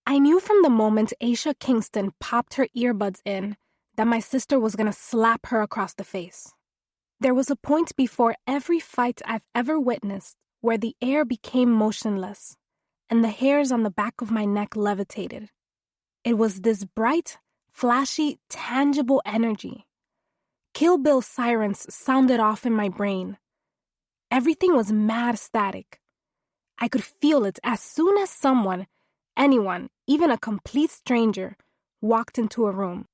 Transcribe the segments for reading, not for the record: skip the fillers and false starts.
I knew from the moment Aisha Kingston popped her earbuds in that my sister was going to slap her across the face. There was a point before every fight I've ever witnessed where the air became motionless and the hairs on the back of my neck levitated. It was this bright, flashy, tangible energy. Kill Bill sirens sounded off in my brain. Everything was mad static. I could feel it as soon as someone, anyone, even a complete stranger, walked into a room.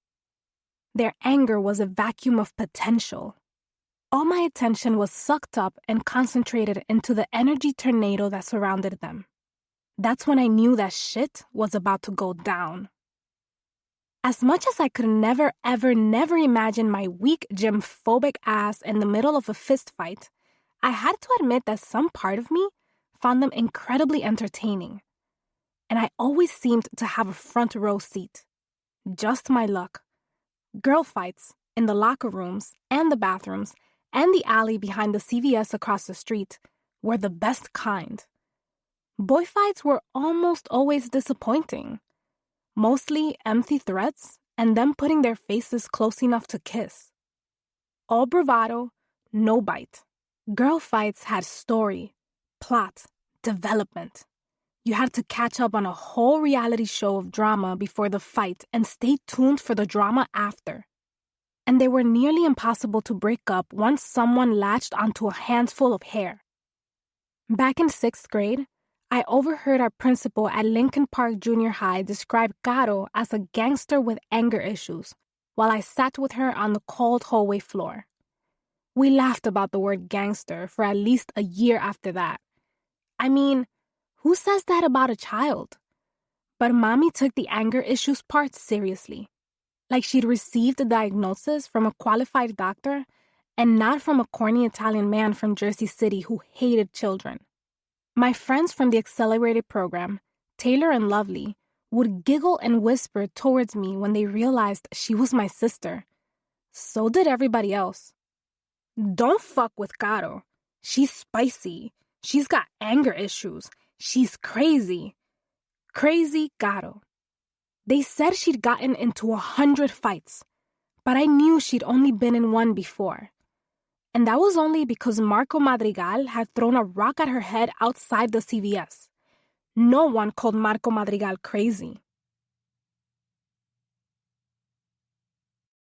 Their anger was a vacuum of potential. All my attention was sucked up and concentrated into the energy tornado that surrounded them. That's when I knew that shit was about to go down. As much as I could never imagine my weak, gym-phobic ass in the middle of a fist fight, I had to admit that some part of me found them incredibly entertaining. And I always seemed to have a front row seat. Just my luck. Girl fights in the locker rooms and the bathrooms and the alley behind the CVS across the street were the best kind. Boy fights were almost always disappointing. Mostly empty threats and them putting their faces close enough to kiss. All bravado, no bite. Girl fights had story, plot, development. You had to catch up on a whole reality show of drama before the fight and stay tuned for the drama after. And they were nearly impossible to break up once someone latched onto a handful of hair. Back in 6th grade, I overheard our principal at Lincoln Park Junior High describe Caro as a gangster with anger issues while I sat with her on the cold hallway floor. We laughed about the word gangster for at least a year after that. I mean, who says that about a child? But Mommy took the anger issues part seriously. Like she'd received a diagnosis from a qualified doctor and not from a corny Italian man from Jersey City who hated children. My friends from the accelerated program, Taylor and Lovely, would giggle and whisper towards me when they realized she was my sister. So did everybody else. Don't fuck with Caro. She's spicy. She's got anger issues. She's crazy. Crazy Caro. They said she'd gotten into 100 fights, but I knew she'd only been in one before. And that was only because Marco Madrigal had thrown a rock at her head outside the CVS. No one called Marco Madrigal crazy.